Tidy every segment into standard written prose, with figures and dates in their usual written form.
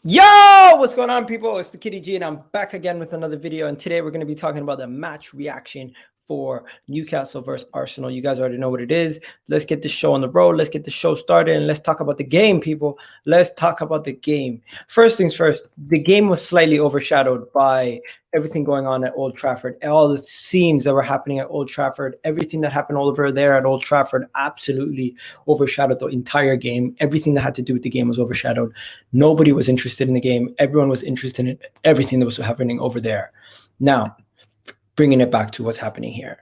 Yo, what's going on, people? It's the Kitty G, and I'm back again with another video. And today we're going to be talking about the match reaction for Newcastle versus Arsenal. You guys already know what it is. Let's get the show on the road. Let's get the show started, and let's talk about the game, people. Let's talk about the game. First things first, the game was slightly overshadowed by everything going on at Old Trafford. All the scenes that were happening at Old Trafford, everything that happened over there at Old Trafford absolutely overshadowed the entire game. Everything that had to do with the game was overshadowed. Nobody was interested in the game. Everyone was interested in everything that was happening over there. Now, bringing it back to what's happening here.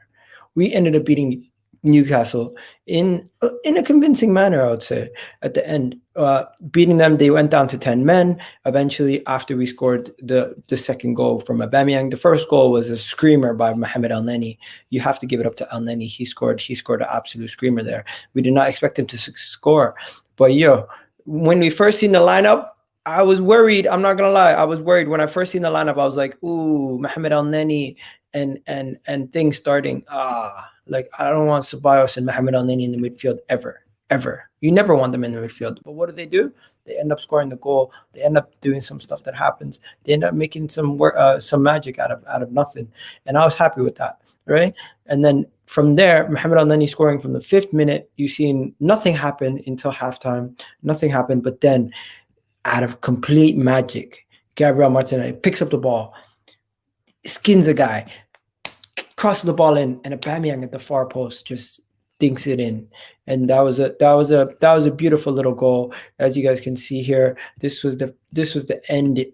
We ended up beating Newcastle in a convincing manner, I would say, at the end. Beating them, they went down to 10 men. Eventually, after we scored the second goal from Aubameyang, the first goal was a screamer by Mohamed El-Neni. You have to give it up to El-Neni. He scored an absolute screamer there. We did not expect him to score. But, when we first seen the lineup, I was worried. I'm not gonna lie. I was worried when I first seen the lineup. I was like, "Ooh, Mohamed El-Neni and things starting. Like I don't want Ceballos and Mohamed El-Neni in the midfield ever. You never want them in the midfield. But what do? They end up scoring the goal. They end up doing some stuff that happens. They end up making some magic out of nothing. And I was happy with that, right? And then from there, Mohamed El-Neni scoring from the 5th minute. You seen nothing happen until halftime. Nothing happened, but then, out of complete magic, Gabriel Martinelli picks up the ball, skins a guy, crosses the ball in, and Aubameyang at the far post just dinks it in. And that was a beautiful little goal. As you guys can see here, this was the end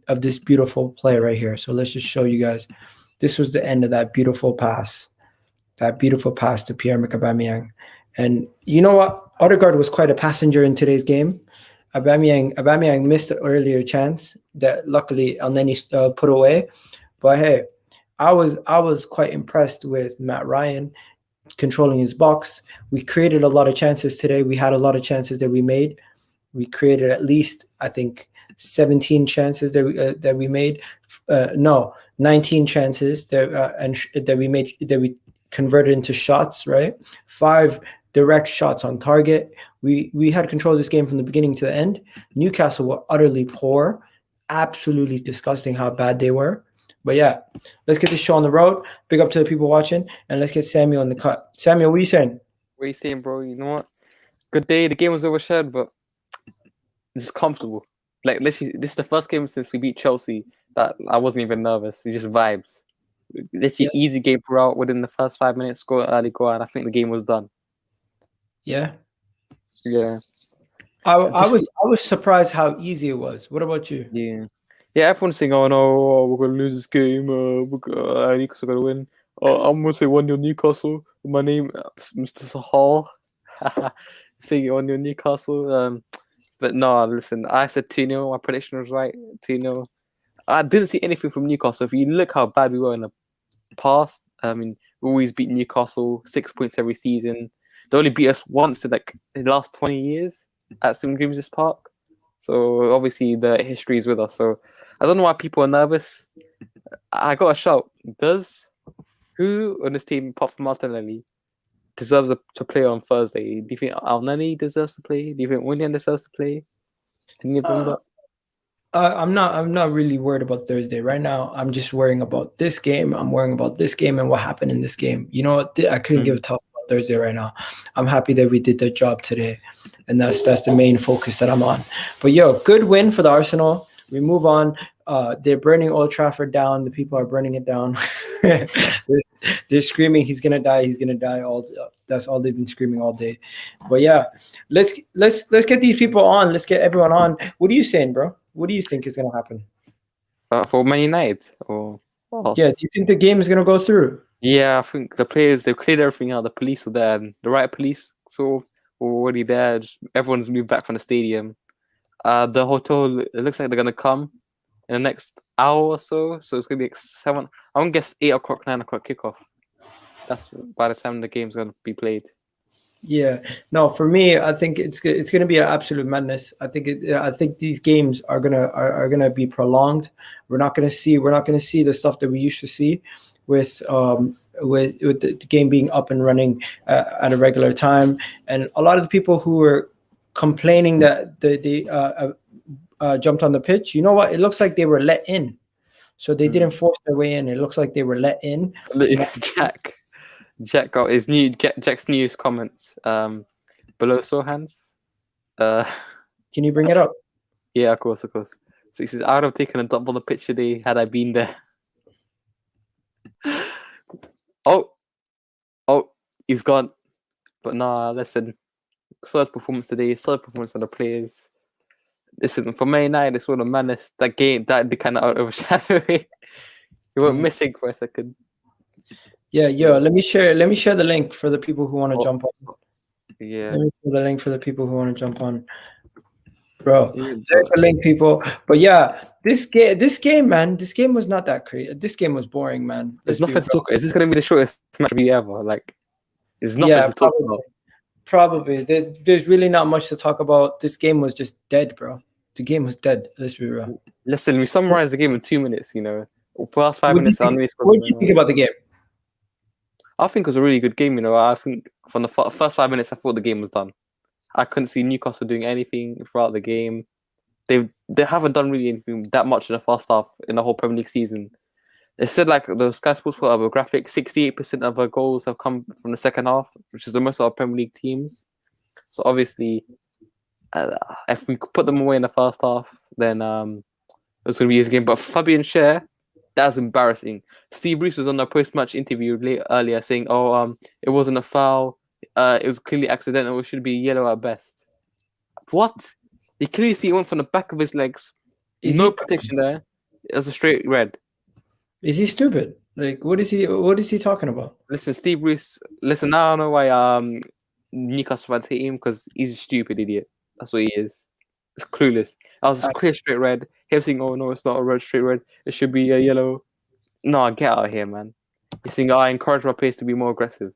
of this beautiful play right here. So let's just show you guys. This was the end of that beautiful pass to Pierre-Emerick Aubameyang. And you know what? Odegaard was quite a passenger in today's game. Aubameyang missed an earlier chance that luckily El-Neni put away. But hey, I was quite impressed with Matt Ryan controlling his box. We created a lot of chances today. We had a lot of chances that we made. We created at least, I think, 17 chances that we made. 19 chances that we made, that we converted into shots. Right, 5 direct shots on target. We had control of this game from the beginning to the end. Newcastle were utterly poor, absolutely disgusting how bad they were. But yeah, let's get this show on the road. Big up to the people watching, and let's get Samuel in the cut. Samuel, what are you saying? What are you saying, bro? You know what? Good day. The game was overshadowed, but just comfortable. Like literally, this is the first game since we beat Chelsea that I wasn't even nervous. It's just vibes. Literally easy game throughout. Within the first 5 minutes, score an early goal, and I think the game was done. Yeah. I was surprised how easy it was. What about you? Yeah, everyone's saying, "Oh no, we're gonna lose this game. Newcastle gonna win." I'm gonna say 1-0 Newcastle. My name, Mr. Sahal. Saying 1-0 Newcastle. But no, listen. I said 2-0. My prediction was right. 2-0. I didn't see anything from Newcastle. If you look how bad we were in the past, I mean, we always beat Newcastle 6 points every season. They only beat us once in like the last 20 years at St. James's Park. So obviously the history is with us. So I don't know why people are nervous. I got a shout. Who on this team, apart from Martinelli, deserves to play on Thursday? Do you think El-Neni deserves to play? Do you think William deserves to play? Any of them? I'm not really worried about Thursday right now. I'm just worrying about this game. I'm worrying about this game and what happened in this game. You know what? I couldn't give a toss about Thursday right now. I'm happy that we did the job today, and that's the main focus that I'm on. But good win for the Arsenal. We move on. They're burning Old Trafford down. The people are burning it down. they're screaming, "He's gonna die! He's gonna die!" That's all they've been screaming all day. But yeah, let's get these people on. Let's get everyone on. What are you saying, bro? What do you think is gonna happen? For Man United, or yeah, do you think the game is gonna go through? Yeah, I think the players, they've cleared everything out. The police were there, and the right police were already there. Everyone's moved back from the stadium. The hotel, it looks like they're gonna come in the next hour or so. So it's gonna be like 7. I won't guess 8 o'clock, 9 o'clock kickoff. That's by the time the game's gonna be played. Yeah, no, for me, I think it's gonna be an absolute madness. I think these games are gonna be prolonged. We're not gonna see the stuff that we used to see with the game being up and running at a regular time. And a lot of the people who were complaining that jumped on the pitch. You know what? It looks like they were let in. So they didn't force their way in. It looks like they were let in. Jack got his Jack's newest comments. Below Sohan's. Can you bring it up? Yeah, of course. So he says, I would have taken a dump on the pitch today had I been there. Oh, he's gone. But nah, listen. Solid performance today. Solid performance of the players. Listen, for Man United, it's all the madness. That game, that they kind of overshadow it. You weren't missing for a second. Yeah. Let me share the link for the people who want to jump on. Yeah. Let me share the link for the people who want to jump on. Bro, there's a link, people. But yeah, this game, man, this game was not that crazy. This game was boring, man. There's nothing to talk. Is this going to be the shortest match review ever? Like, there's nothing to talk about. Probably. There's really not much to talk about. This game was just dead, bro. The game was dead. Let's be real. Listen, we summarized the game in 2 minutes. You know, first 5 minutes. What did you think about the game? I think it was a really good game. You know, I think from the first 5 minutes, I thought the game was done. I couldn't see Newcastle doing anything throughout the game. They haven't done really anything that much in the first half in the whole Premier League season. They said, like, the Sky Sports put up a graphic, 68% of our goals have come from the second half, which is the most of our Premier League teams. So obviously, if we could put them away in the first half, then it was going to be his game. But Fabian Schär, that was embarrassing. Steve Bruce was on a post-match interview earlier saying, it wasn't a foul. It was clearly accidental. It should be yellow at best. What? You clearly see it went from the back of his legs. No protection there. It was a straight red. Is he stupid? Like, what is he talking about? Listen, Steve Bruce. Listen, now I know why Newcastle fans hate him, because he's a stupid idiot. That's what he is. It's clueless. That was a clear straight red. Him saying, "Oh no, it's not a red straight red. It should be a yellow." No, get out of here, man. He's saying, "I encourage my players to be more aggressive."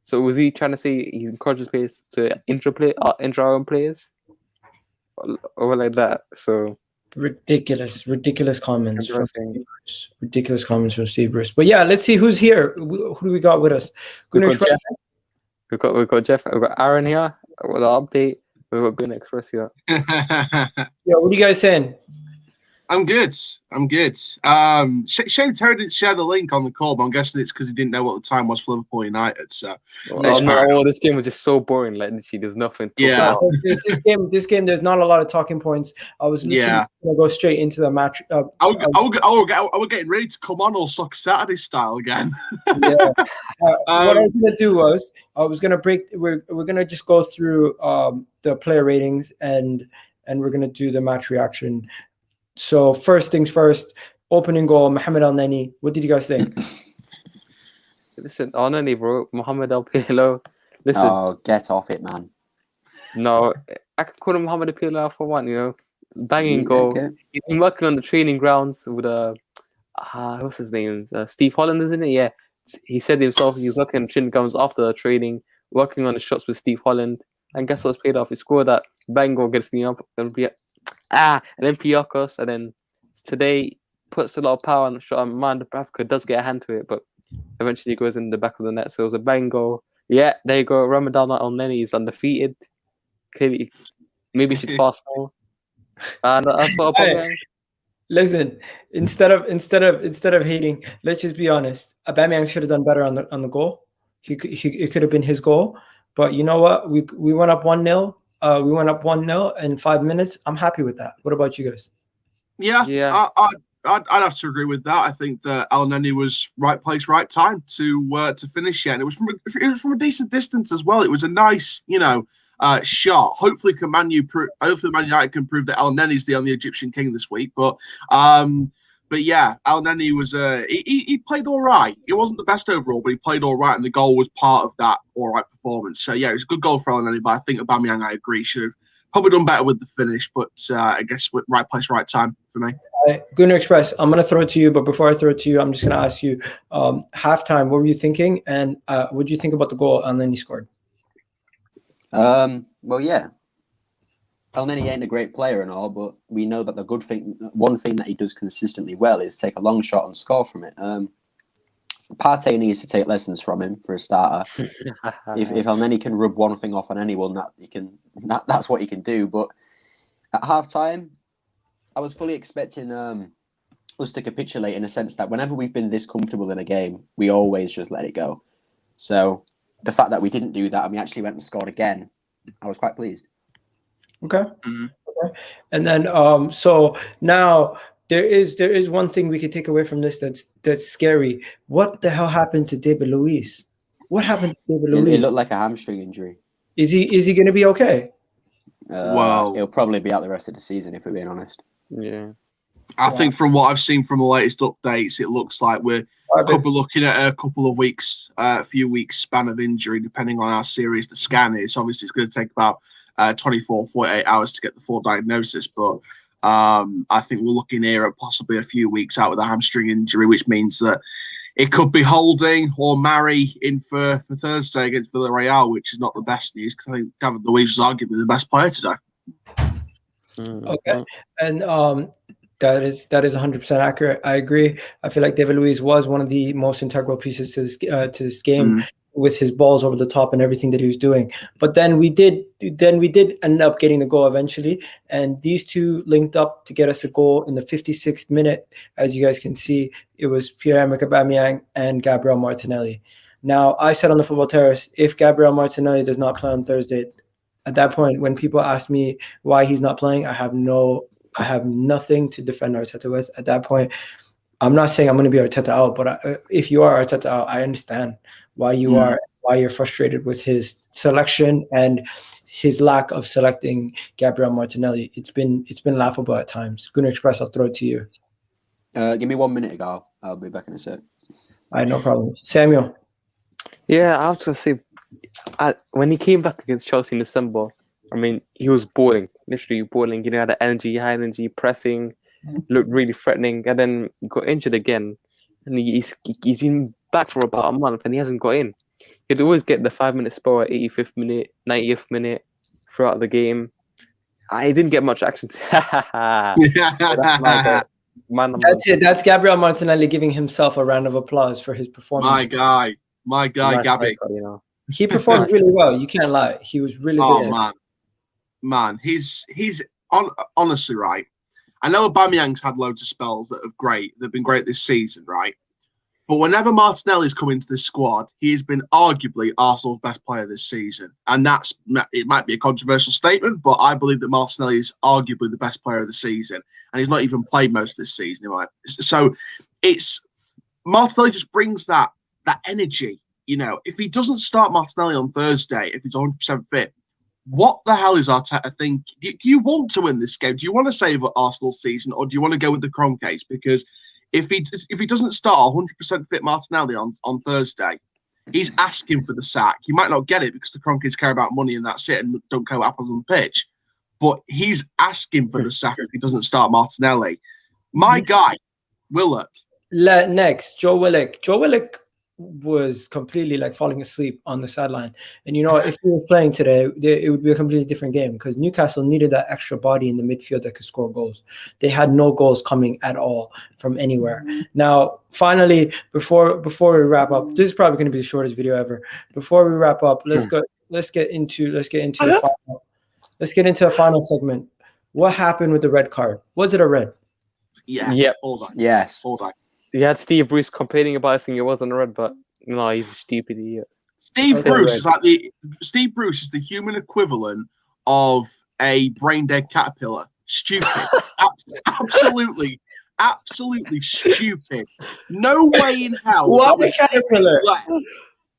So was he trying to say he encourages players to injure our own players, or like that? So ridiculous comments from Steve Bruce. Ridiculous comments from Steve Bruce. But yeah, let's see who's here. Who do we got with us? We've got Jeff. We've got Aaron here with an update. We've got Gun Express here. Yeah, what are you guys saying? I'm good. Shame Terry didn't share the link on the call, but I'm guessing it's because he didn't know what the time was for Liverpool United. So this game was just so boring. Like, there's nothing to talk about. This game, there's not a lot of talking points. I was literally gonna go straight into the match. I was getting ready to come on all Soccer Saturday style again. What I was gonna do was we're gonna just go through the player ratings and we're gonna do the match reaction. So first things first, opening goal, Mohamed El Neni. What did you guys think? Listen, El Neni, bro, Mohamed El Pirlo. Listen. Oh, get off it, man. No, I could call him Mohamed El Pirlo for one, you know. Banging goal. Okay. He's been working on the training grounds with what's his name? Steve Holland, isn't it? Yeah. He said himself he was working on training grounds after the training, working on the shots with Steve Holland. And guess what's paid off? He scored that bang goal against and then Piakos, and then today puts a lot of power on the shot. Mind Africa does get a hand to it, but eventually goes in the back of the net. So it was a bang goal. Yeah, there you go. Ramadan El Neni is undefeated. Clearly, maybe he should fast more. And that's what Hey, listen, instead of hating, let's just be honest. Aubameyang should have done better on the goal. It could have been his goal, but you know what? We went up 1-0. We went up 1-0 in 5 minutes. I'm happy with that. What about you guys? Yeah. I'd have to agree with that. I think that El Neni was right place, right time to finish. Yeah, and it was from a decent distance as well. It was a nice, shot. Hopefully, Man United can prove that El Neni's the only Egyptian king this week. But yeah, El Neni was he played all right. It wasn't the best overall, but he played all right, and the goal was part of that all right performance. So yeah, it was a good goal for El Neni. But I think Aubameyang, I agree, should have probably done better with the finish. But I guess with right place, right time for me. Gunner Express, I'm going to throw it to you, but before I throw it to you, I'm just going to ask you, halftime, what were you thinking, and what did you think about the goal El Neni scored? Well, yeah. El Neni ain't a great player and all, but we know that one thing that he does consistently well is take a long shot and score from it. Partey needs to take lessons from him for a starter. if El Neni can rub one thing off on anyone, that's what he can do. But at halftime, I was fully expecting us to capitulate in a sense that whenever we've been this comfortable in a game, we always just let it go. So the fact that we didn't do that and we actually went and scored again, I was quite pleased. Okay. Okay. And then so now there is one thing we could take away from this that's scary. What the hell happened to David Luiz? What happened to David Luiz? It looked like a hamstring injury. Is he going to be okay? Well, he'll probably be out the rest of the season if we're being honest. Yeah. I think from what I've seen from the latest updates, it looks like we're looking at a couple of weeks, a few weeks span of injury, depending on how serious the scan is. Obviously, it's going to take about 24, 48 hours to get the full diagnosis, but I think we're looking here at possibly a few weeks out with a hamstring injury, which means that it could be Holding or Mari in for Thursday against Villarreal, which is not the best news because I think David Luiz was arguably the best player today. Okay, and that is 100% accurate. I agree. I feel like David Luiz was one of the most integral pieces to this game with his balls over the top and everything that he was doing. But then we did end up getting the goal eventually, and these two linked up to get us a goal in the 56th minute. As you guys can see, it was Pierre-Emerick Aubameyang and Gabriel Martinelli. Now, I said on the Football Terrace, if Gabriel Martinelli does not play on Thursday, at that point, when people ask me why he's not playing, I have nothing to defend Arteta with. At that point, I'm not saying I'm going to be Arteta out, but if you are Arteta out, I understand why you're frustrated with his selection and his lack of selecting Gabriel Martinelli. It's been laughable at times. Gunnar Express, I'll throw it to you. Give me 1 minute ago. I'll be back in a sec. All right, no problem. Samuel. Yeah, I was going to say, when he came back against Chelsea in December, I mean, he was balling, literally balling. You know, had the energy, high energy, pressing, looked really threatening, and then got injured again. And he's been back for about a month, and he hasn't got in. He'd always get the 5-minute spell at 85th minute, 90th minute throughout the game. I didn't get much action. That's it. That's Gabriel Martinelli giving himself a round of applause for his performance. My guy, Gabby. You know. He performed really well. You can't lie. He was really good. Man, he's honestly right. I know Aubameyang's had loads of spells that have been great this season, right? But whenever Martinelli's come into this squad, he has been arguably Arsenal's best player this season. And it might be a controversial statement, but I believe that Martinelli is arguably the best player of the season. And he's not even played most of this season. So Martinelli just brings that energy. You know, if he doesn't start Martinelli on Thursday, if he's 100% fit, what the hell is Arteta thinking? Do you want to win this game? Do you want to save Arsenal's season, or do you want to go with the Kroenkes? Because if he doesn't start 100% fit Martinelli on Thursday, he's asking for the sack. He might not get it because the Kroenkes care about money and that's it, and don't care what happens on the pitch. But he's asking for the sack if he doesn't start Martinelli. My guy, Willock. Next, Joe Willock. Joe Willock was completely like falling asleep on the sideline. And, you know, if he was playing today, it would be a completely different game because Newcastle needed that extra body in the midfield that could score goals. They had no goals coming at all from anywhere. Now, finally, before we wrap up, this is probably going to be the shortest video ever. Before we wrap up, let's get into the final segment. What happened with the red card? Was it a red? Yeah. Yep. All day. Yes. All day. You had Steve Bruce complaining about it, saying it wasn't a red, but no, he's a stupid idiot. Steve Bruce is the human equivalent of a brain dead caterpillar. Stupid. Absolutely stupid. No way in hell. What was caterpillar?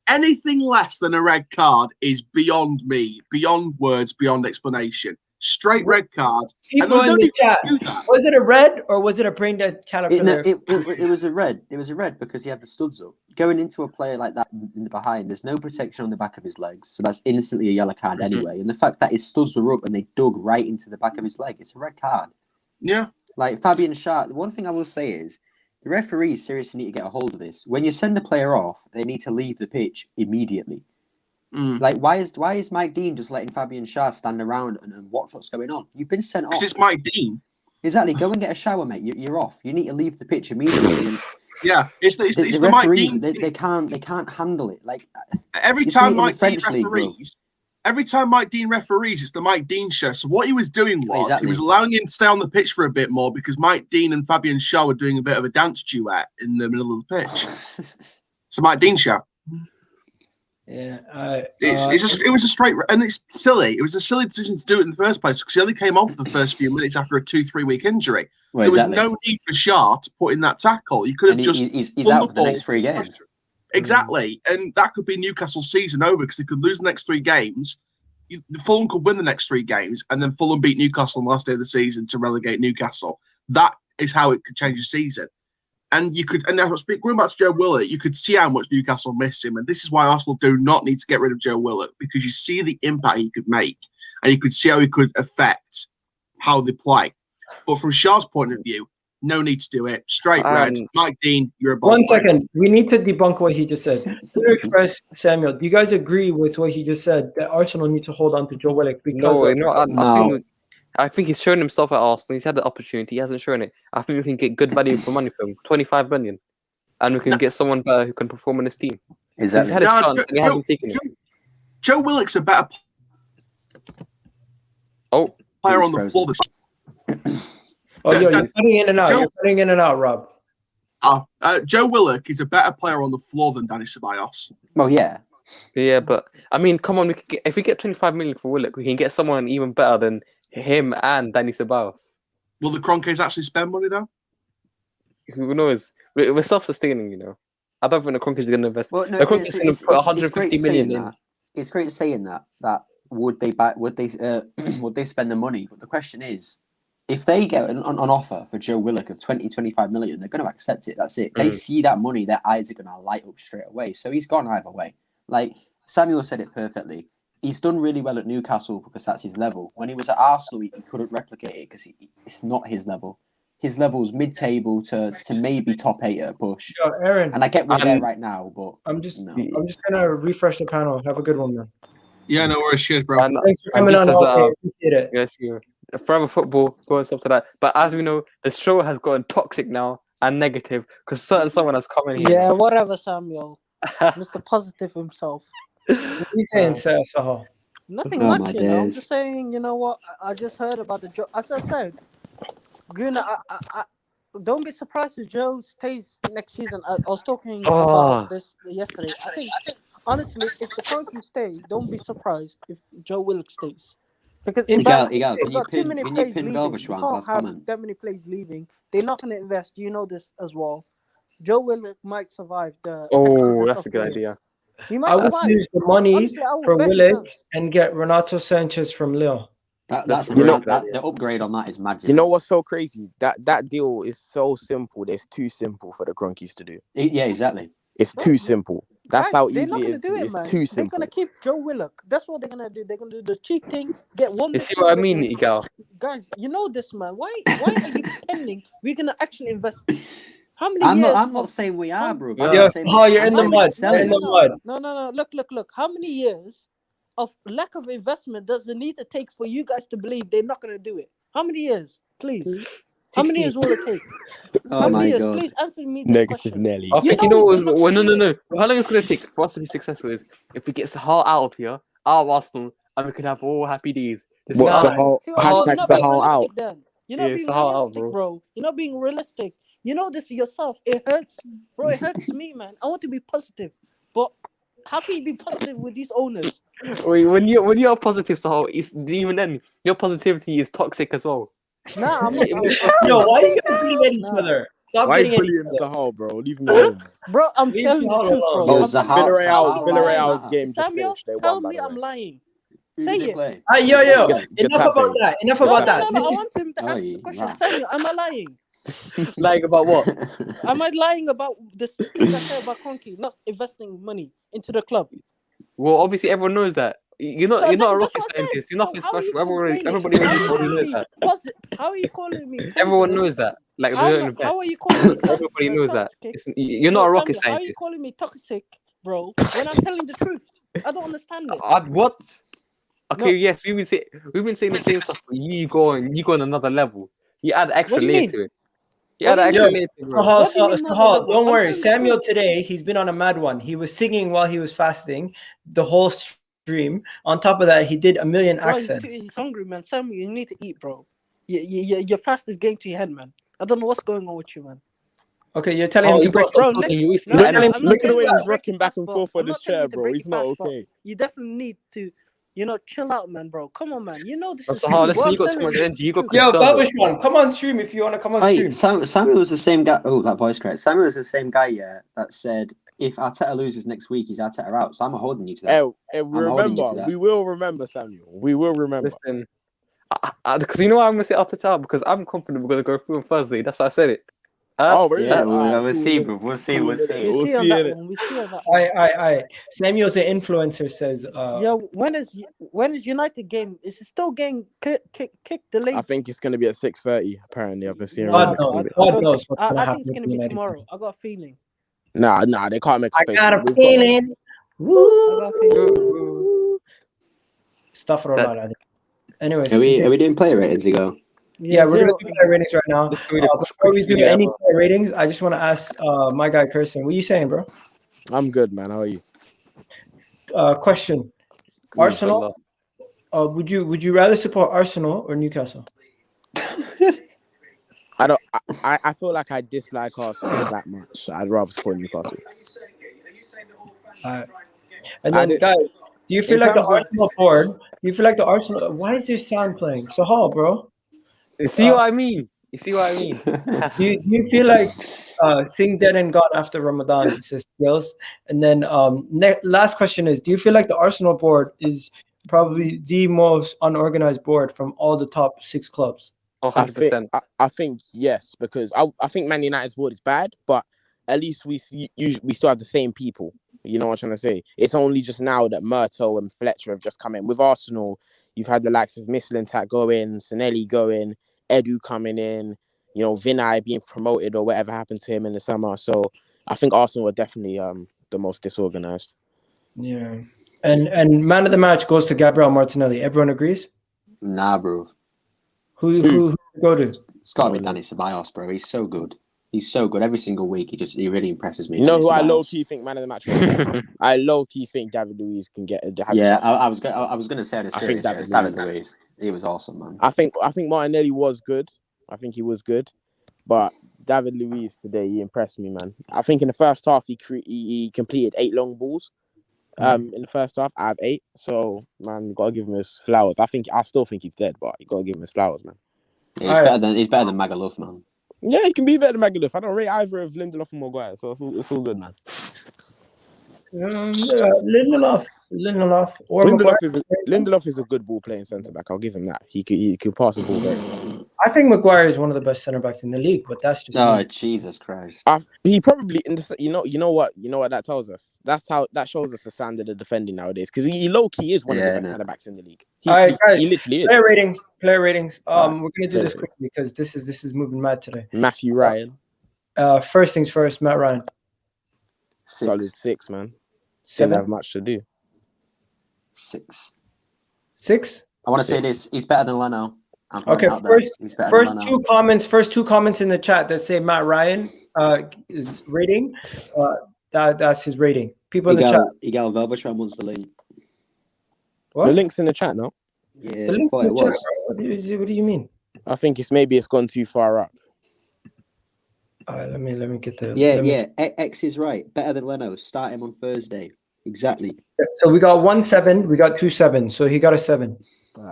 Anything less than a red card is beyond me, beyond words, beyond explanation. Straight red card. And there was no need to do that. Was it a red or was it a brain dead caterpillar? It was a red. It was a red because he had the studs up. Going into a player like that in the behind, there's no protection on the back of his legs, so that's instantly a yellow card anyway. And the fact that his studs were up and they dug right into the back of his leg, it's a red card. Yeah. Like Fabian Schär, the one thing I will say is the referees seriously need to get a hold of this. When you send the player off, they need to leave the pitch immediately. Like, why is Mike Dean just letting Fabian Schär stand around and watch what's going on? You've been sent off. Because it's Mike Dean. Exactly. Go and get a shower, mate. You're off. You need to leave the pitch immediately. Yeah, it's the Mike referees, Dean. They can't handle it. Like every time Mike Dean referees, every time Mike Dean referees, it's the Mike Dean show. So what he was doing was Exactly. he was allowing him to stay on the pitch for a bit more because Mike Dean and Fabian Shaw were doing a bit of a dance duet in the middle of the pitch. It's a Mike Dean show. Yeah, it was a straight, and it's silly. It was a silly decision to do it in the first place because he only came on for the first few minutes after a 2-3 week injury. Well, there was exactly. no need for Shaw to put in that tackle. You could have And just he's out for the next 3 games. Exactly, and that could be Newcastle's season over because they could lose the next 3 games. Fulham could win the next 3 games, and then Fulham beat Newcastle on the last day of the season to relegate Newcastle. That is how it could change the season. And you could, and now going back to Joe Willock, you could see how much Newcastle missed him, and this is why Arsenal do not need to get rid of Joe Willock because you see the impact he could make, and you could see how he could affect how they play. But from Shaw's point of view, no need to do it. Straight red. Mike Dean, you're a ball One player. second. We need to debunk what he just said. Express Samuel, do you guys agree with what he just said that Arsenal need to hold on to Joe Willock? Because I think he's shown himself at Arsenal. He's had the opportunity. He hasn't shown it. I think we can get good value for money for him, 25 million, and we can get someone better who can perform on his team. Exactly. He's had his chance and he hasn't taken it. Joe Willock's a better player on the floor. You're cutting in and out. You're cutting in and out, Rob. Joe Willock is a better player on the floor than Danny Ceballos. Well, yeah. Yeah, but I mean, come on. If we get 25 million for Willock, we can get someone even better than him and Danny Ceballos. Will the Kroenkes actually spend money though? Who knows? We're self-sustaining, you know. I don't think the Kroenkes are going to invest. Well, no, the Kroenkes are going to put 150 million in. It's great saying that. Would they spend the money? But the question is, if they get an offer for Joe Willock of 20-25 million, they're going to accept it. That's it. They see that money, their eyes are going to light up straight away. So he's gone either way. Like Samuel said it perfectly. He's done really well at Newcastle because that's his level. When he was at Arsenal, he couldn't replicate it because it's not his level. His level's mid-table to maybe top 8 at a push. Yo, Aaron, and I get we're there right now, but I'm just gonna refresh the panel. Have a good one, man. Yeah, no worries. Cheers, bro. Thanks for coming on. Appreciate it. Yes, you. Forever football, going stuff to that. But as we know, the show has gotten toxic now and negative because someone has come in here. Yeah, whatever, Samuel. Mr. Positive himself. What are you saying, Sahal? Nothing much, you know. I'm just saying, you know what? I just heard about the Joe. As I said, Guna, I don't be surprised if Joe stays next season. I was talking about this yesterday. I think honestly, if the Kroenke stays, don't be surprised if Joe Willock stays. Because in got too many players leaving. You can't have that many players leaving. They're not going to invest. You know this as well. Joe Willock might survive the. That's a good idea. He might I would use the money for Willock and get Renato Sanchez from Lille. The upgrade on that is magic. You know what's so crazy? That deal is so simple. It's too simple for the Kroenkes to do. Yeah, exactly. It's too simple. That's how easy it is. It's too simple. They're gonna keep Joe Willock. That's what they're gonna do. They're gonna do the cheap thing. Get one. You see what I mean, Igal? Guys, you know this, man. Why are you pretending we're gonna actually invest? How many years? I'm not saying we are, bro. Yes, you're in the mud. You're in the mud. No. Look. How many years of lack of investment does it need to take for you guys to believe they're not gonna do it? How many years, please? 60. How many years will it take? How many years? God. Please answer me this Negative question. Nelly. I think no. How long it's going to take for us to be successful is if we get Sahal out of here, out of Arsenal, and we can have all happy days. Sahal out. You're not being realistic, bro. You're not being realistic. You know this yourself. It hurts, bro. It hurts me, man. I want to be positive, but how can you be positive with these owners? When you're positive, Sahal, even then your positivity is toxic as well. Nah, I'm not. Yo, why are you guys being at each other? Stop why getting bullying Sahal, bro? Leave him alone. Bro, I'm telling you the truth, bro. Villarreal's game just Samuel, finished. tell me I'm lying. Say it. Yo. Enough about that. No, I want him to answer the question. Samuel, am I lying? Lying about what? Am I lying about the things I said about Kroenke not investing money into the club? Well, obviously everyone knows that. You're not a rocket scientist. You're nothing special. Everybody knows that. How are you calling me? Everyone knows that. Like, how are you calling me? Everybody knows that. You're not a rocket scientist. How are you calling me toxic, bro? When I'm telling the truth, I don't understand it. What? Okay, yes, we've been saying the same stuff. But you go on another level. You add extra layer to it. Sahal, don't worry. Samuel today, he's been on a mad one. He was singing while he was fasting. The whole stream. On top of that, he did a million Bro, accents. he's hungry, man. Sam, you need to eat, bro. Your fast is getting to your head, man. I don't know what's going on with you, man. Okay, you're telling him to break. Bro, Look I'm at not the telling way you to he's break rocking your back fast, and but forth on I'm this not telling chair, you to bro. break He's your not fast, but okay. you definitely need to, chill out, man, bro. Come on, man. You know this is So true. listen, What you I'm got too telling much you energy. is You got true. Yo, conserve it. Babishman, come on stream if you want to come on stream. Samuel was the same guy. Oh, that voice crack. Samuel was the same guy, yeah, that said if Arteta loses next week, he's Arteta out. So I'm holding you to that. We will remember, Samuel. We will remember. Listen, because you know why I'm gonna say Arteta, because I'm confident we're gonna go through on Thursday. That's why I said it. Really? Yeah, we'll see, bro. We'll see. We'll see on that one. We see on that one. I. Samuel's an influencer says. Yo, when is United game? Is it still getting kick delayed? I think it's gonna be at 6:30. Apparently, I've been seeing. God knows what's gonna I happen. think it's gonna be tomorrow. I got a feeling. Nah, they can't make. I got a feeling. I got a feeling. Stuff rollout. Anyways, are we doing player ratings, Igo? Yeah, we're gonna do player ratings right now. Before we do any player ratings, I just want to ask my guy Kirsten, what are you saying, bro? I'm good, man. How are you? Question: Arsenal. Would you rather support Arsenal or Newcastle? I feel like I dislike Arsenal that much. So I'd rather support Newcastle. And then, guys, do you feel like the Arsenal board? Do you feel like the Arsenal? Why is this sound playing so hard, bro? You see what I mean? Do you feel like seeing dead and gone after Ramadan says skills? And then last question is: do you feel like the Arsenal board is probably the most unorganized board from all the top 6 clubs? 100%. I think yes, because I think Man United's board is bad, but at least we still have the same people. You know what I'm trying to say? It's only just now that Murto and Fletcher have just come in. With Arsenal, you've had the likes of Mislintat go in, Sinelli go in, Edu coming in, Vinay being promoted or whatever happened to him in the summer. So I think Arsenal are definitely the most disorganized. Yeah. And man of the match goes to Gabriel Martinelli. Everyone agrees? Nah, bro. Who go to? It's got to be Dani Ceballos, bro. He's so good. He's so good every single week. He really impresses me. You know who I low-key think man of the match was? I low-key think David Luiz can get a... I was going to say this. I think David Luiz. He was awesome, man. I think Martinelli was good. I think he was good. But David Luiz today, he impressed me, man. I think in the first half, he completed 8 long balls. In the first half, I have 8. So, man, you got to give him his flowers. I still think he's dead, but you got to give him his flowers, man. Yeah, he's better than Magaluf, man. Yeah, he can be better than Magaluf. I don't rate either of Lindelof and Maguire, so it's all good, man. Lindelof or Lindelof is a good ball playing centre back. I'll give him that. He could pass the ball very well. I think Maguire is one of the best centre backs in the league, but that's just me. Jesus Christ. He probably you know what that tells us. That shows us the standard of defending nowadays, because he low key is one of the best centre backs in the league. All right, guys, he literally is. Player ratings. We're gonna do this quickly because this is moving mad today. Matthew Ryan. First things first, Matt Ryan. 6. Solid 6, man. 7. Didn't have much to do. 6. 6. I want to say this. He's better than Leno. Okay, first two comments in the chat that say Matt Ryan is rating. That's his rating. People in the chat. Igal Velvetran wants the link. What? The link's in the chat now. Yeah, I thought it was. What do you mean? I think it's gone too far up. Let me get the. Yeah. X is right. Better than Leno. Start him on Thursday. Exactly. So we got 1 7. We got 2 7. So he got a 7.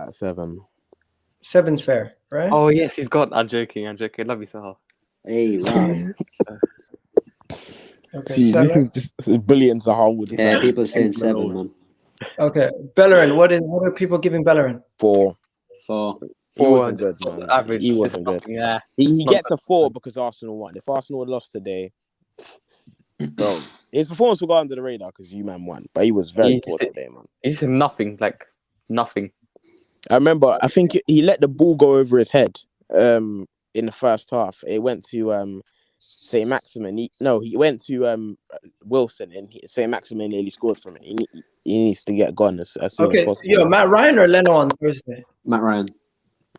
7. 7's fair, right? Oh yes, he's got. I'm joking. Love you, Sahar. Hey, wow. Okay, see, 7. this is just brilliant. Sahar would. Yeah, people are saying 7, man. Okay, Bellerin. What are people giving Bellerin? 4. 4. He wasn't good, man. Average. He wasn't good. Yeah. He gets a 4 because Arsenal won. If Arsenal had lost today, bro, his performance will go under the radar because you man won. But he was very poor today, man. He just said nothing. I remember. I think he let the ball go over his head. In the first half, it went to St. Maximin. He went to Wilson, and St. Maximin nearly scored from it. He needs to get gone as soon as possible. Yo, Matt Ryan or Leno on Thursday? Matt Ryan.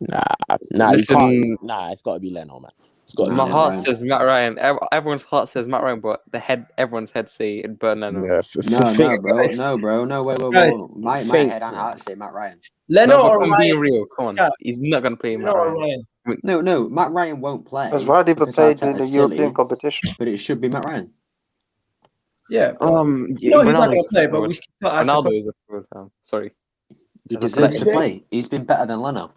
Nah, you can't. Nah, it's got to be Leno, man. It's got My Matt heart Ryan. says Matt Ryan. Everyone's heart says Matt Ryan, but everyone's head say Burn Leno. Yeah, No, bro. No, wait. My head and heart say Matt Ryan. Leno No, or I'm Ryan? being real. Come on, Yeah. he's not gonna play Leno Matt or Ryan. Ryan? No, Matt Ryan won't play. Because Ryan even played in the Arteta's European silly, competition. but it should be Matt Ryan. Yeah. Yeah, he's not gonna play, but we should still ask the Ronaldo question. is a fraud. Sorry, He As a deserves to player. play. He's been better than Leno.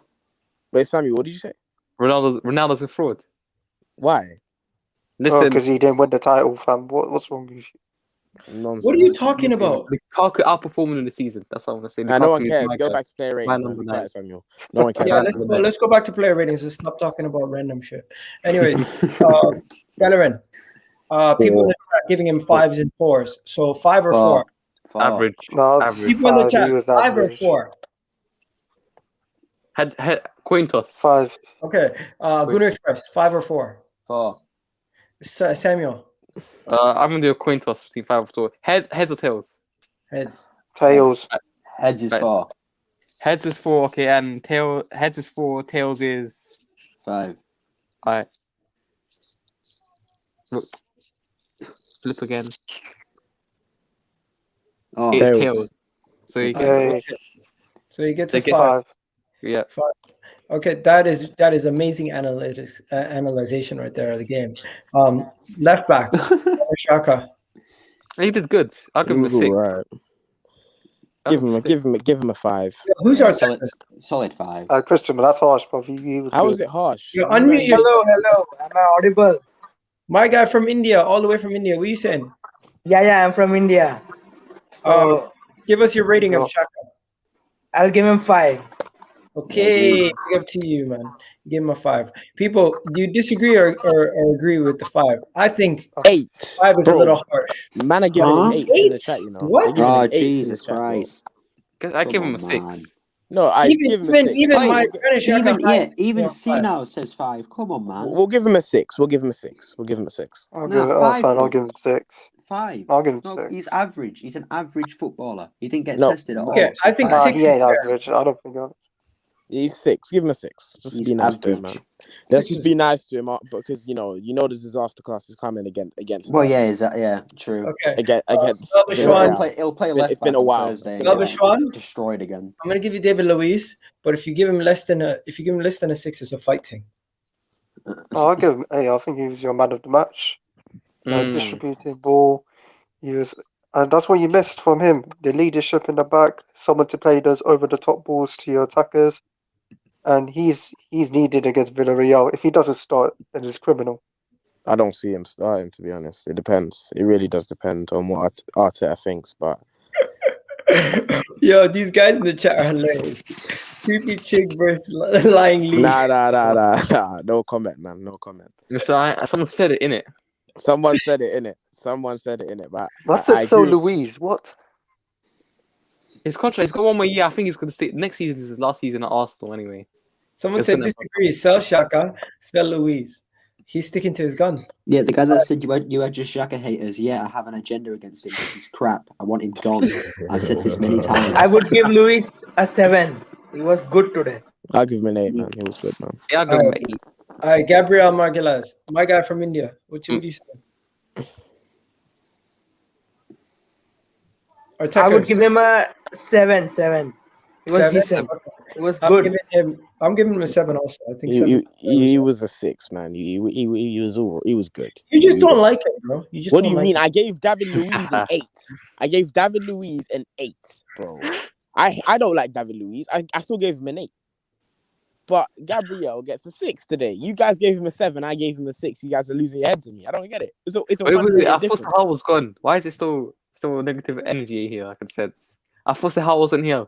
Wait, Sammy, what did you say? Ronaldo's a fraud. Why? Listen, because he didn't win the title, fam. What's wrong with you? Nonsense. What are you talking about? Lukaku outperformed in the season. That's all I want to say. Nah, no one Lukaku is cares. my Go guy. back to player My ratings, man. number Be 9. quiet, Samuel. No one cares. Yeah, let's go back to player ratings and stop talking about random shit. Anyways, Bellerin, people in the chat giving him 5s and 4s. So 5 or 4? Average. No, Average. People in the 5. chat, He was 5 or average. 4? Head coin toss. 5. Okay. Gunnar Express, 5 or 4? 4. Samuel, I'm gonna do a coin toss between 5 or 4. Heads or tails? heads. Tails. Heads is Right. 4. Heads is 4. Okay, and heads is 4. Tails is 5. Alright. Flip again. Oh, It's Tails. tails. So you Hey. So he gets So a he gets 5. 5. Yeah. 5. Okay, that is amazing analytics, analyzation right there of the game. Left back, Shaka. He did good. I'll give him a 6. Right. Give him a 5. Who's our solid 5. Christian, but that's harsh, bro. He was How good. is it harsh? You unmute yourself. Hello. Am I audible? My guy from India, all the way from India. What are you saying? Yeah, I'm from India. So Give us your rating of Shaka. I'll give him 5. Okay, big up to you, man. Give him a 5. People, do you disagree or agree with the 5? I think 8. 5 is a little harsh. Man are giving him 8 in the chat, you know. What? They're giving him Oh, 8s in the Jesus chat, bro. Christ. I give him a Come on, 6. No, I give him a 6. Even my Even C now says 5. Come on, man. We'll give him a 6. We'll give him a 6. I'll give him 6. 5. I'll give him No, 6. he's average. He's an average footballer. He didn't get No. tested at all. Okay, I think Nah, 6 he is ain't fair. average. I don't think. He's 6. Give him a 6. Just He's be nice to him, average. man. Let's 6 just is- be nice to him because you know the disaster class is coming against. Well, us. yeah, true. Okay. Against. He'll play left It's been back a on while. Thursday. Another and get Schwan? destroyed again. I'm gonna give you David Luiz, but if you give him less than a 6, it's a fight thing. I'll give him 8. I think he was your man of the match. Distributing ball. He was, and that's what you missed from him. The leadership in the back, someone to play those over the top balls to your attackers. And he's needed against Villarreal. If he doesn't start, then it's criminal. I don't see him starting, to be honest. It depends. It really does depend on what Arteta thinks, but Yo, these guys in the chat are hilarious. Creepy chick versus lying league. nah. No comment, man. No comment. So someone said it, innit? Someone said it, innit? But That's I so agree. Louise. What? His contract, he's got 1 more year. I think he's going to stay. Next season is his last season at Arsenal anyway. Someone It's said gonna- disagree. Sell Shaka, sell Luiz. He's sticking to his guns. Yeah, the guy that said you had just Xhaka haters. Yeah, I have an agenda against him. This is crap. I want him gone. I've said this many times. I would give Luis a 7. He was good today. I'll give him an 8, man. He was good, man. Yeah, I'll give him an 8. All right, Gabriel Marguelas, my guy from India. What do you say? Or I would give him a 7. It was 7? decent. It was I'm good. giving him a 7 also. I think 7. He was a 6, man. He was good. You just don't like it, bro. You just What do don't you like mean? it. I gave David Luiz an 8. I gave David Luiz an 8, bro. I don't like David Luiz. I still gave him an 8. But Gabriel gets a 6 today. You guys gave him a 7. I gave him a 6. You guys are losing your heads on me. I don't get it. It's a Wait, one I thought difference. Sahal was gone. Why is it still negative energy here? I can sense. I thought Sahal wasn't here.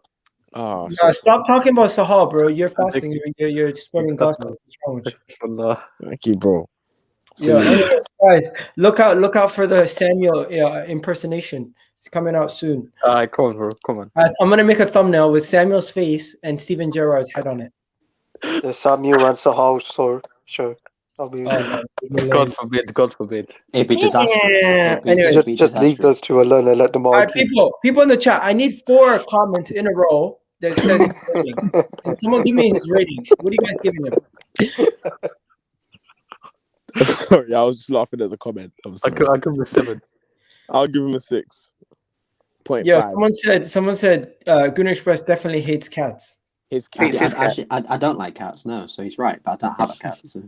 Oh, No, stop talking about Sahal, bro. You're fasting. You're spreading gospel. What's wrong with you? Allah. thank you, bro. Yeah, anyways, guys, look out for the Samuel impersonation. It's coming out soon. Alright, come on, bro. Come on. I'm gonna make a thumbnail with Samuel's face and Steven Gerrard's head on it. The Samuel and Sahal show. I'll be. God forbid. God forbid. It'd be disastrous. Yeah. Anyway, just leave those two alone and let them all right, argue. people in the chat. I need 4 comments in a row that says his rating. And someone give me his rating. What are you guys giving him? I'm sorry, I was just laughing at the comment. I'm sorry. I'll give him a 7. I'll give him a 6.5. Yeah, someone said Gunnar Express definitely hates cats. His cat. Yeah, actually, I don't like cats, no, so he's right, but I don't have a cat. So.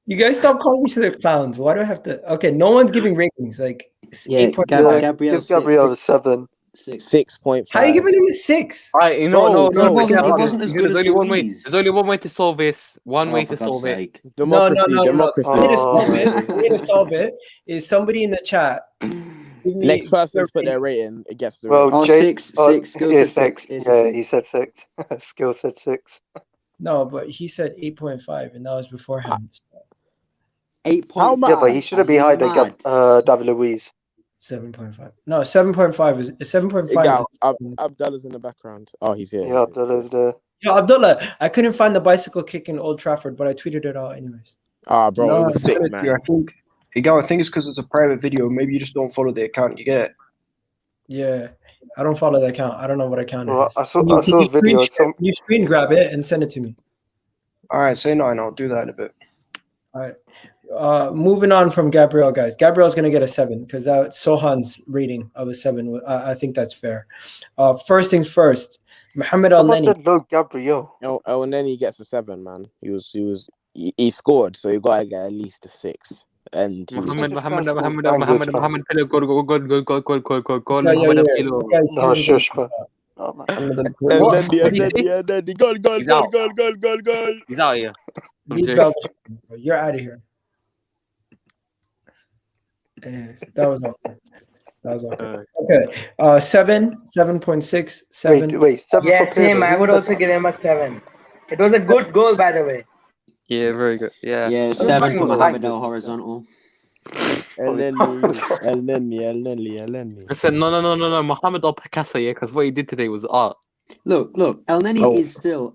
You guys stop calling each other clowns. Why do I have to? Okay, no one's giving ratings. Like, yeah, Gabriel, give Gabriel a 7. 6.5. How are you giving him a 6? Right, He no. wasn't as good There's as only one way. Louise. There's only one way to solve this. One way For to solve God's it. sake. Democracy. The way to solve it is somebody in the chat. Next person to put their rating, it gets the Well, rating. Six. Skill yeah, said 6. Yeah, he said 6. Skill said 6. No, but he said 8.5, and that was beforehand. 8.5. Yeah, but he shouldn't be higher than David Luiz. 7.5. No, 7.5 is 7.5. Abdullah's in the background. Oh, he's here. Yeah, Abdullah's there. Yo, Abdullah, I couldn't find the bicycle kick in Old Trafford, but I tweeted it out anyways. Ah, bro, No, it was sick, I man. think it's because it's a private video. Maybe you just don't follow the account. You get it? Yeah, I don't follow the account. I don't know what account it is. I saw a video. You screen grab it and send it to me. All right, say 9. I'll do that in a bit. All right. Moving on from Gabriel, guys. Gabriel's gonna get a 7 because Sohan's rating of a 7. I think that's fair. First things first. Mohamed Someone Al-Neni. said no, Gabriel. Oh, and then he gets a 7, man. He scored, so you gotta get at least a 6. And Mohamed, Guys. goal. No, shush, bro. Oh, man. and then the goal. He's out here. You're out of here. Anyways, that was all. Okay. 7, 7.6, 7. Wait, 7 Yeah, for Pedro. same. I would also give him a 7. It was a good goal, by the way. Yeah, very good. Yeah. Yeah, 7 for Mohamed El Horizontal. El Neni. I said no. Mohamed Al Picasso, yeah, because what he did today was art. Look, El Neni is still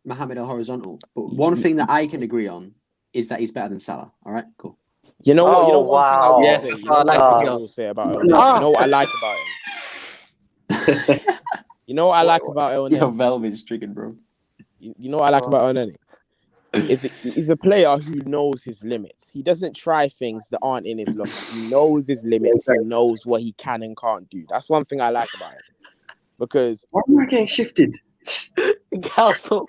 Mohamed El Horizontal. But one thing that I can agree on is that he's better than Salah. All right, cool. You know what? Oh, wow. Yes, that's what I will say about El Neni. You know what I like about him? You know what I like about El Neni? Yo, Velvet's triggered, bro. You know what I like about El Neni? He's a player who knows his limits. He doesn't try things that aren't in his locker. He knows his limits. He knows what he can and can't do. That's one thing I like about him. Because why am I getting shifted? Newcastle.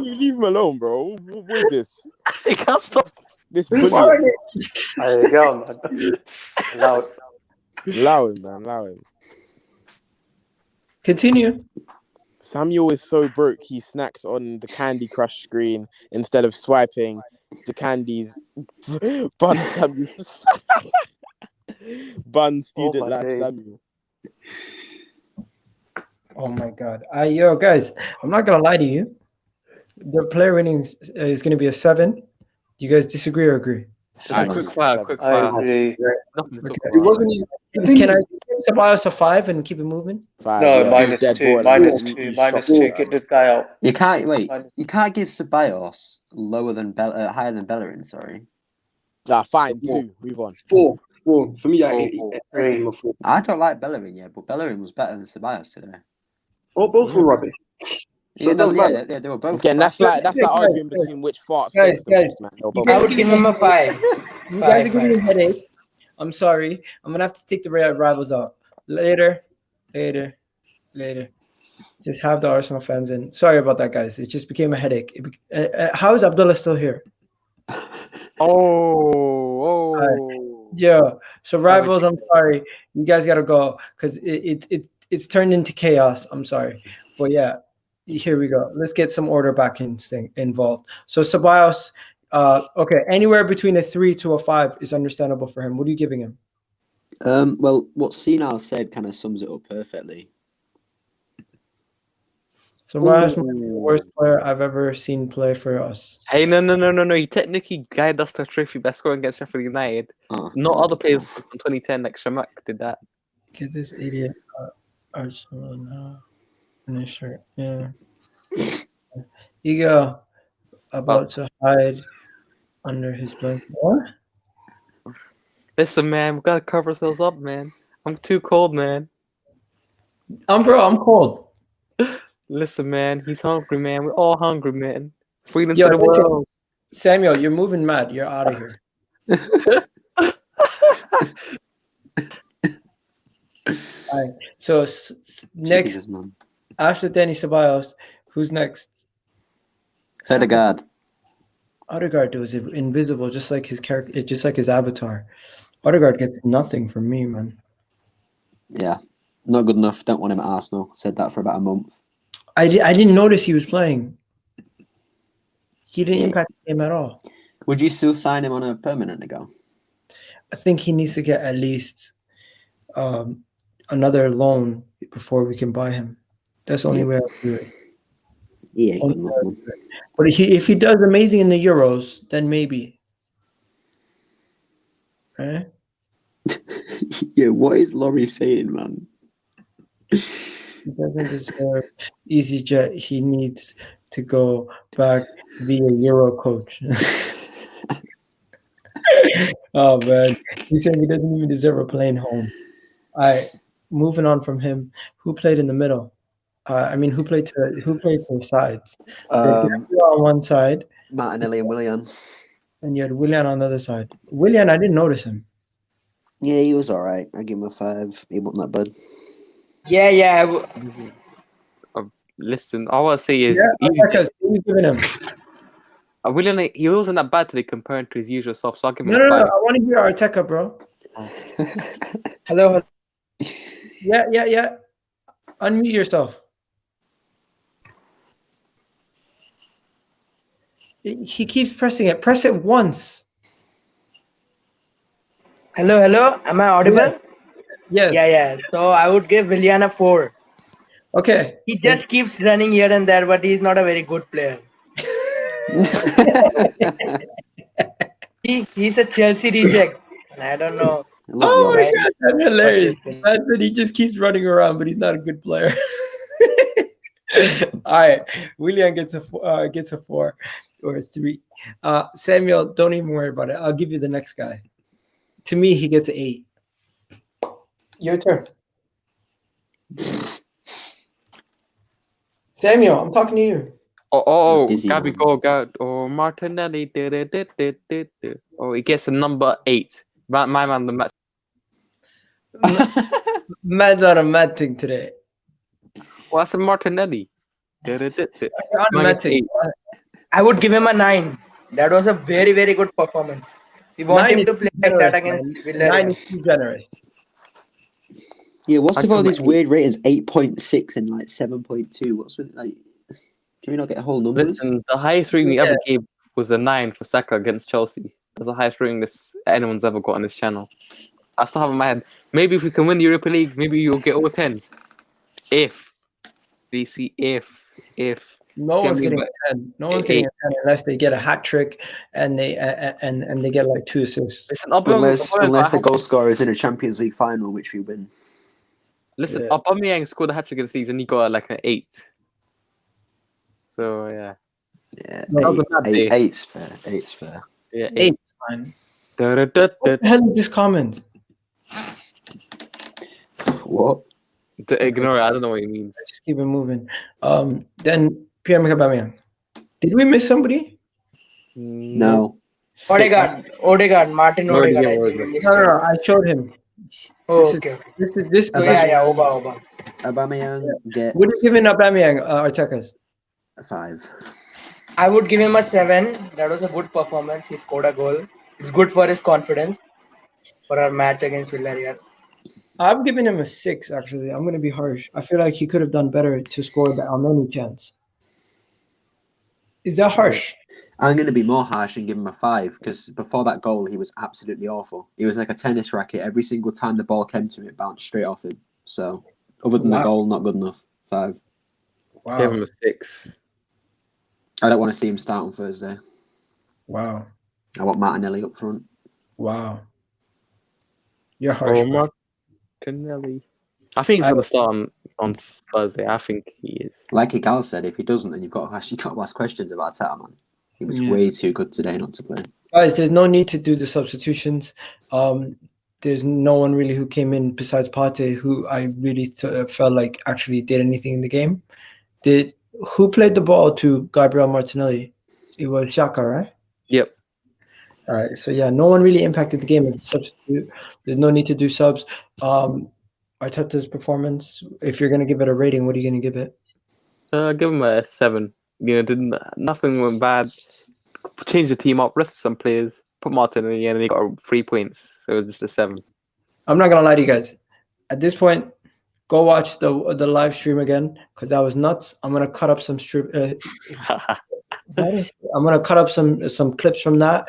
Leave him alone, bro. What is this? Newcastle. This bully. There you go, man. Allow him. Continue. Samuel is so broke, he snacks on the Candy Crush screen instead of swiping the candies. Bun Samuel. Bun student life Samuel. Oh my God. Yo, guys, I'm not going to lie to you. The player rating is going to be a 7. Do you guys disagree or agree? Quick fire. I agree. It wasn't even. Can I give Tobias a 5 and keep it moving? 5, No, yeah. -2. Get this guy out. You can't give Ceballos higher than Bellerin. Sorry. Fine. 2. Move on. 4. For me, I Three. gave him a 4. I don't like Bellerin yet, but Bellerin was better than Ceballos today. Oh, both were rubbish. So they were both. Again, that's like arguing between which farts. Guys, man. I would give him a 5. You guys are giving me a headache. I'm sorry. I'm going to have to take the rivals out. Later. Just have the Arsenal fans in. Sorry about that, guys. It just became a headache. How is Abdullah still here? Yeah. So rivals, I'm sorry. You guys got to go because it's turned into chaos. I'm sorry. But yeah, here we go. Let's get some order back involved. So Ceballos, okay, anywhere between a 3 to a 5 is understandable for him. What are you giving him? Well, what Sinal said kind of sums it up perfectly. So Ceballos might be the worst player I've ever seen play for us. Hey, no. He technically guided us to a trophy by scoring against Sheffield United. Not other players from 2010 like Shamak did that. Get this idiot Arsenal now. In his shirt. Yeah. Ego about to hide under his blanket. What? Listen, man, we gotta cover ourselves up, man. I'm too cold, man. I'm cold. Listen, man, he's hungry, man. We're all hungry, man. Freedom Yo, to the listen, world. Samuel, you're moving mad. You're out of here. All right. So next, Jesus, man. after Danny Ceballos, who's next? Odegaard. Odegaard was invisible, just like his character, just like his avatar. Odegaard gets nothing from me, man. Yeah, not good enough. Don't want him at Arsenal. Said that for about a month. I didn't notice he was playing. He didn't impact the game at all. Would you still sign him on a permanent ago? I think he needs to get at least another loan before we can buy him. That's the only way I'll do it. He ain't good enough, man. But if he does amazing in the Euros, then maybe. Right? Yeah, what is Laurie saying, man? He doesn't deserve EasyJet. He needs to go back via Euro coach. Oh man, he's saying he doesn't even deserve a plane home. All right, moving on from him. Who played in the middle? Who played to the sides? On one side, Martinelli and Willian. and you had Willian on the other side. Willian, I didn't notice him. Yeah, he was all right. I give him a 5. He wasn't that bad. Yeah. Listen, all I say is Who's giving him? Willian, he wasn't that bad today compared to his usual stuff, so I'll give him a 5. No. I want to hear Arteta, bro. Hello. Yeah. Unmute yourself. He keeps pressing it. Press it once. Hello. Am I audible? Yes. Yeah. So I would give Willian a 4. Okay. He just keeps running here and there, but he's not a very good player. He's a Chelsea reject. I don't know. Oh my God, that's hilarious. That's that he just keeps running around, but he's not a good player. All right, Willian gets a 4 or a 3. Samuel, don't even worry about it. I'll give you the next guy. To me, he gets an 8. Your turn. Samuel, I'm talking to you. Gabby go. Oh, Martinelli. Oh, he gets a number 8. My man, the match. Man's on a mad thing today. Well, that's a Martinelli. I would give him a 9. That was a very, very good performance. We want him to play like that against Villarreal. 9 is too generous. Yeah, what's with all these weird ratings? 8.6 and like 7.2. What's with like? Can we not get whole numbers? Listen, the highest rating we ever gave was a 9 for Saka against Chelsea. That's the highest rating anyone's ever got on this channel. I still have in my head. Maybe if we can win the Europa League, maybe you'll get all 10s. If no one's getting a 10. No one's getting a 10 unless they get a hat trick and they get like 2 assists. Listen, unless the goal scorer is in a Champions League final, which we win. Listen, Aubameyang scored a hat trick in the season. He got like an 8. So yeah. Yeah, 8's fair. 8's fair. Yeah, 8's fine. What the hell is this comment? What? To ignore it, I don't know what he means. Let's just keep it moving. Then Pierre-Emerick Aubameyang. Did we miss somebody? No. Odegaard, Martin Odegaard. No, I showed him. Okay. This. Oba. Aubameyang gets. Would you give in Aubameyang Arteta's? A 5. I would give him a 7. That was a good performance. He scored a goal. It's good for his confidence for our match against Villarreal. I'm giving him a 6, actually. I'm going to be harsh. I feel like he could have done better to score the Almani chance. Is that harsh? I'm going to be more harsh and give him a 5 because before that goal, he was absolutely awful. He was like a tennis racket. Every single time the ball came to him, it bounced straight off him. So, other than the goal, not good enough. 5. Wow. Give him a 6. I don't want to see him start on Thursday. Wow. I want Martinelli up front. Wow. You're harsh. Martinelli. I think he's going to start on Thursday. I think he is. Like Igal said, if he doesn't, then you've got to ask questions about Tata, man. He was way too good today not to play. Guys, there's no need to do the substitutions. There's no one really who came in besides Partey who I really felt like actually did anything in the game. Who played the ball to Gabriel Martinelli? It was Xhaka, right? Yep. All right. So yeah, no one really impacted the game as a substitute. There's no need to do subs. Arteta's performance, if you're gonna give it a rating, what are you gonna give it? Give him a 7. Nothing went bad. Changed the team up, rested some players, put Martin in the end, and he got 3 points. So just a 7. I'm not gonna lie to you guys. At this point, go watch the live stream again because that was nuts. I'm gonna cut up some I'm gonna cut up some clips from that,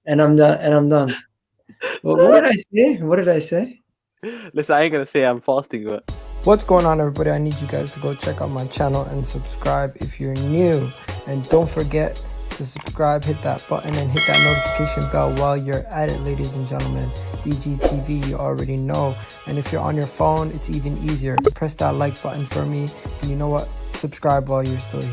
and I'm done. Well, what did I say? What did I say? Listen, I ain't gonna say I'm fasting, but what's going on, everybody? I need you guys to go check out my channel and subscribe if you're new, and don't forget to subscribe, hit that button, and hit that notification bell while you're at it, ladies and gentlemen. EGTV, you already know. And if you're on your phone, it's even easier. Press that like button for me, and you know what? Subscribe while you're still here.